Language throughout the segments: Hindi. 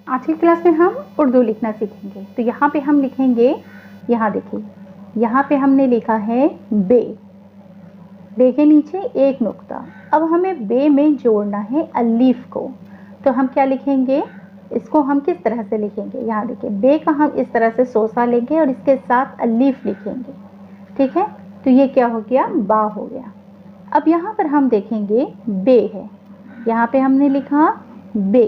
आज की क्लास में हम उर्दू लिखना सीखेंगे। तो यहाँ पे हम लिखेंगे, यहाँ देखिए, यहाँ पे हमने लिखा है बे, बे के नीचे एक नुक्ता। अब हमें बे में जोड़ना है अलीफ को, तो हम क्या लिखेंगे, इसको हम किस तरह से लिखेंगे, यहाँ देखिए बे का हम इस तरह से सोसा लेंगे और इसके साथ अलीफ लिखेंगे, ठीक है। तो ये क्या हो गया, बा हो गया। अब यहाँ पर हम देखेंगे बे है, यहाँ पे हमने लिखा बे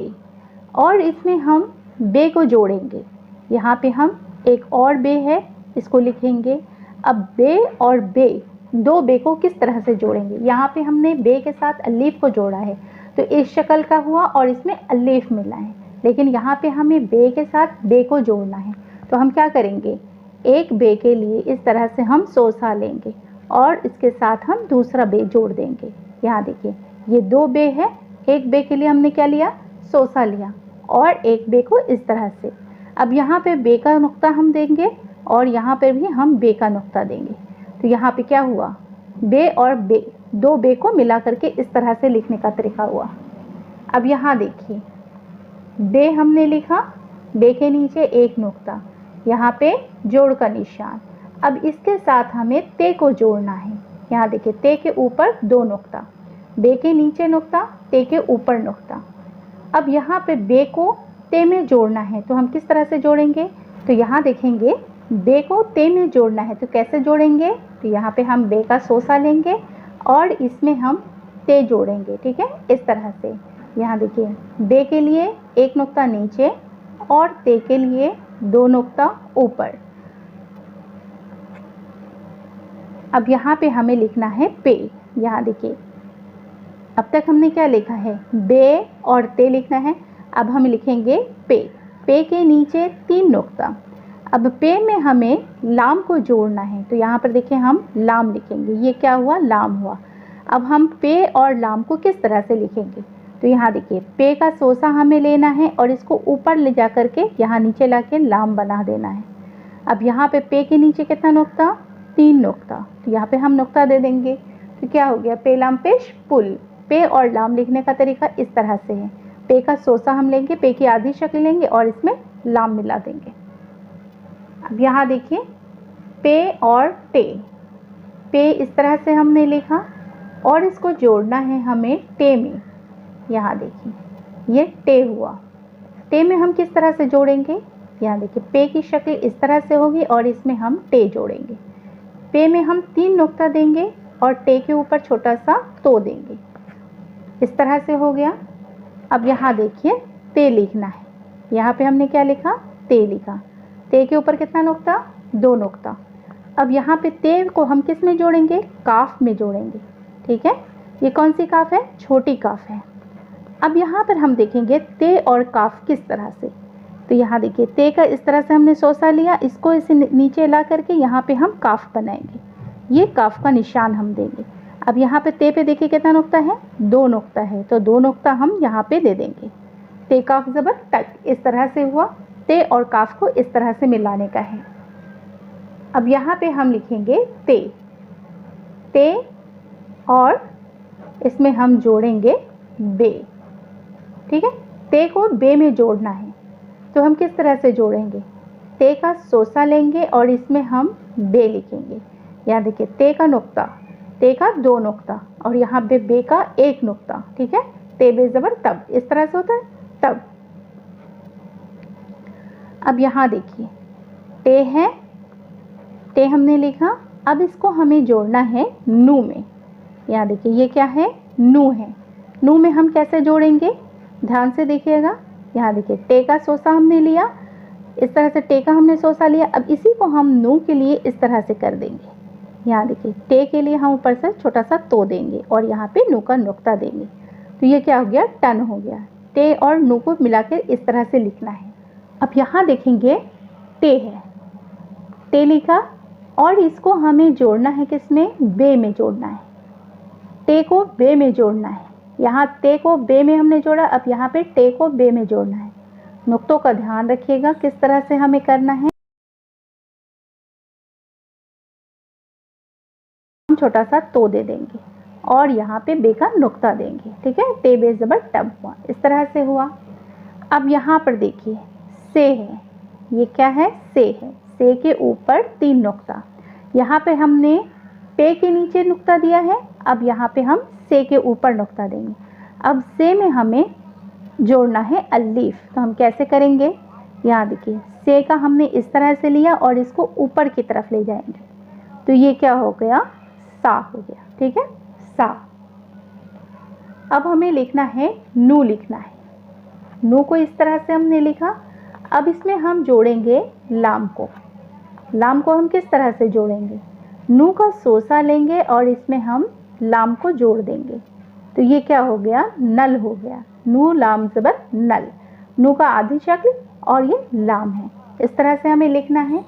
और इसमें हम बे को जोड़ेंगे। यहाँ पे हम एक और बे है, इसको लिखेंगे। अब बे और बे, दो बे को किस तरह से जोड़ेंगे, यहाँ पे हमने बे के साथ अलीफ को जोड़ा है तो इस शक्ल का हुआ और इसमें अलीफ मिला है। लेकिन यहाँ पे हमें बे के साथ बे को जोड़ना है, तो हम क्या करेंगे, एक बे के लिए इस तरह से हम सोसा लेंगे और इसके साथ हम दूसरा बे जोड़ देंगे। यहाँ देखिए ये दो बे है, एक बे के लिए हमने क्या लिया, सोसा लिया और एक बे को इस तरह से। अब यहाँ पे बे का नुक्ता हम देंगे और यहाँ पे भी हम बे का नुक्ता देंगे। तो यहाँ पे क्या हुआ, बे और बे, दो बे को मिला करके इस तरह से लिखने का तरीका हुआ। अब यहाँ देखिए बे हमने लिखा, बे के नीचे एक नुक्ता, यहाँ पे जोड़ का निशान। अब इसके साथ हमें ते को जोड़ना है। यहाँ देखिए ते के ऊपर दो नुक्ता, बे के नीचे नुक्ता, ते के ऊपर नुक्ता। अब यहाँ पे बे को ते में जोड़ना है, तो हम किस तरह से जोड़ेंगे, तो यहाँ देखेंगे बे को ते में जोड़ना है तो कैसे जोड़ेंगे, तो यहाँ पे हम बे का सोसा लेंगे और इसमें हम ते जोड़ेंगे, ठीक है, इस तरह से। यहाँ देखिए बे के लिए एक नुक्ता नीचे और ते के लिए दो नुक्ता ऊपर। अब यहाँ पे हमें लिखना है पे। यहाँ देखिए अब तक हमने क्या लिखा है, बे और ते लिखना है। अब हम लिखेंगे पे, पे के नीचे तीन नुक्ता। अब पे में हमें लाम को जोड़ना है, तो यहाँ पर देखिए हम लाम लिखेंगे, ये क्या हुआ, लाम हुआ। अब हम पे और लाम को किस तरह से लिखेंगे, तो यहाँ देखिए पे का सोसा हमें लेना है और इसको ऊपर ले जा करके यहाँ नीचे ला के लाम बना देना है। अब यहाँ पे के नीचे कितना नुक्ता, तीन नुक्ता, तो यहाँ पे हम नुक्ता दे देंगे। तो क्या हो गया, पे लाम पेश पुल। पे और लाम लिखने का तरीका इस तरह से है, पे का सोसा हम लेंगे, पे की आधी शक्ल लेंगे और इसमें लाम मिला देंगे। अब यहाँ देखिए पे और टे, पे इस तरह से हमने लिखा और इसको जोड़ना है हमें टे में। यहाँ देखिए ये टे हुआ, टे में हम किस तरह से जोड़ेंगे, यहाँ देखिए पे की शक्ल इस तरह से होगी और इसमें हम टे जोड़ेंगे। पे में हम तीन नुक्ता देंगे और टे के ऊपर छोटा सा तो देंगे, इस तरह से हो गया। अब यहाँ देखिए ते लिखना है, यहाँ पे हमने क्या लिखा, ते लिखा, ते के ऊपर कितना नुक्ता, दो नुक्ता। अब यहाँ पे ते को हम किस में जोड़ेंगे, काफ में जोड़ेंगे, ठीक है। ये कौन सी काफ है, छोटी काफ है। अब यहाँ पर हम देखेंगे ते और काफ किस तरह से, तो यहाँ देखिए ते का इस तरह से हमने सोसा लिया, इसको इसे नीचे ला करके यहाँ पे हम काफ बनाएंगे, ये काफ का निशान हम देंगे। अब यहाँ पे ते पे देखिए कितना नुक्ता है, दो नुक्ता है, तो दो नुक्ता हम यहाँ पे दे देंगे। ते काफ ज़बर तक, इस तरह से हुआ। ते और काफ को इस तरह से मिलाने का है। अब यहाँ पे हम लिखेंगे ते, ते और इसमें हम जोड़ेंगे बे, ठीक है। ते को बे में जोड़ना है, तो हम किस तरह से जोड़ेंगे, ते का सोसा लेंगे और इसमें हम बे लिखेंगे। यहाँ देखिए ते का नुक्ता, ते का दो नुक्ता और यहाँ पे बे का एक नुक्ता, ठीक है। ते बे ज़बर तब, इस तरह से होता है तब। अब यहाँ देखिए ते है, ते हमने लिखा, अब इसको हमें जोड़ना है नू में। यहाँ देखिए ये क्या है, नू है। नू में हम कैसे जोड़ेंगे, ध्यान से देखिएगा। यहाँ देखिए टे का सोसा हमने लिया, इस तरह से टे का हमने सोसा लिया। अब इसी को हम नू के लिए इस तरह से कर देंगे। यहाँ देखिए टे के लिए हम ऊपर से छोटा सा तो देंगे और यहाँ पे नू का नुक्ता देंगे, तो ये क्या हो गया, टन हो गया। टे और नू को मिलाकर इस तरह से लिखना है। अब यहाँ देखेंगे टे है, टे लिखा और इसको हमें जोड़ना है किसमें, बे में जोड़ना है। टे को बे में जोड़ना है, यहाँ ते को बे में हमने जोड़ा, अब यहाँ पे टे को बे में जोड़ना है। नुक्तों का ध्यान रखिएगा किस तरह से हमें करना है। हम छोटा सा तो दे देंगे और यहाँ पे बे का नुक्ता देंगे, ठीक है। ते बे ज़बर टब हुआ, इस तरह से हुआ। अब यहाँ पर देखिए से है, ये क्या है, से है, से के ऊपर 3 नुक्ता। यहाँ पे हमने पे के नीचे नुक्ता दिया है, अब यहाँ पे हम से के ऊपर नुक्ता देंगे। अब से में हमें जोड़ना है अलीफ, तो हम कैसे करेंगे, यहाँ देखिए से का हमने इस तरह से लिया और इसको ऊपर की तरफ ले जाएंगे, तो ये क्या हो गया, सा हो गया। ठीक है, सा। अब हमें लिखना है नू, लिखना है नू को इस तरह से हमने लिखा। अब इसमें हम जोड़ेंगे लाम को। लाम को हम किस तरह से जोड़ेंगे, नू का सोसा लेंगे और इसमें हम लाम को जोड़ देंगे, तो ये क्या हो गया, नल हो गया। नू लाम ज़बर नल, नू का आधी शक्ल और ये लाम है, इस तरह से हमें लिखना है।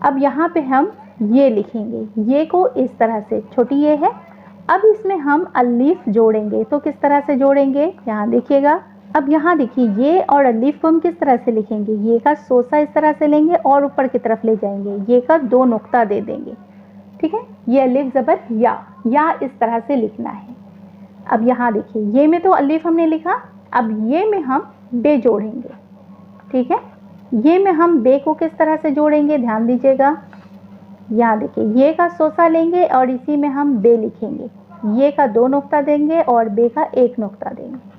अब यहाँ पे हम ये लिखेंगे, ये को इस तरह से, छोटी ये है। अब इसमें हम अलीफ जोड़ेंगे, तो किस तरह से जोड़ेंगे, यहाँ देखिएगा। अब यहाँ देखिए ये और अलीफ को हम किस तरह से लिखेंगे, ये का सोसा इस तरह से लेंगे और ऊपर की तरफ ले जाएंगे, ये का 2 नुक्ता दे देंगे। ठीक है, ये अलीफ ज़बर या इस तरह से लिखना है। अब यहाँ देखिए ये में तो अलीफ हमने लिखा, अब ये में हम बे जोड़ेंगे। ठीक है, ये में हम बे को किस तरह से जोड़ेंगे, ध्यान दीजिएगा। यहाँ देखिए ये का सोसा लेंगे और इसी में हम बे लिखेंगे, ये का 2 नुक्ता देंगे और बे का 1 नुक्ता देंगे।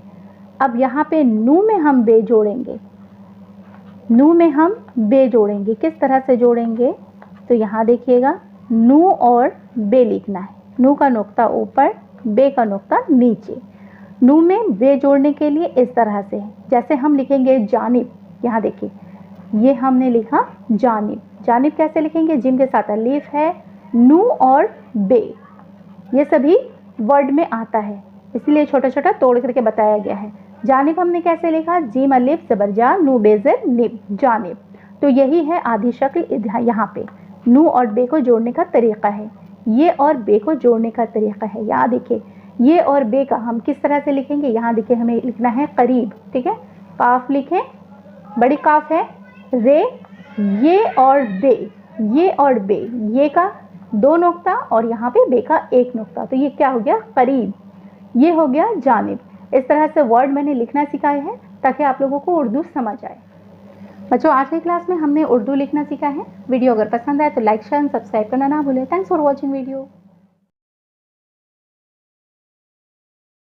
अब यहाँ पे नू में हम बे जोड़ेंगे, नू में हम बे जोड़ेंगे, किस तरह से जोड़ेंगे, तो यहाँ देखिएगा नू और बे लिखना है, नू का नुक्ता ऊपर, बे का नुक्ता नीचे। नू में बे जोड़ने के लिए इस तरह से, जैसे हम लिखेंगे जानिब, यहाँ देखिए ये हमने लिखा जानिब। जानिब कैसे लिखेंगे, जिम के साथ अलीफ है, नू और बे, ये सभी वर्ड में आता है, इसलिए छोटा छोटा तोड़ करके बताया गया है। जानिब हमने कैसे लिखा, जीम अलिफ ज़बर जा, नू बेज़र निब, जानिब। तो यही है आधी शक्ल यहाँ पे, नू और बे को जोड़ने का तरीक़ा है, ये और बे को जोड़ने का तरीक़ा है। यहाँ देखिए ये और बे का हम किस तरह से लिखेंगे, यहाँ देखिए हमें लिखना है करीब। ठीक है, काफ लिखें, बड़ी काफ है, रे, ये और बे, ये और बे, ये का 2 नुक्ता और यहाँ पे बे का 1 नुक्ता, तो ये क्या हो गया, करीब, ये हो गया जानिब। इस तरह से वर्ड मैंने लिखना सिखाया है ताकि आप लोगों को उर्दू समझ आए। बच्चों आज की क्लास में हमने उर्दू लिखना सीखा है। वीडियो अगर पसंद आए तो लाइक शेयर सब्सक्राइब करना ना भूलें। Thanks for watching video.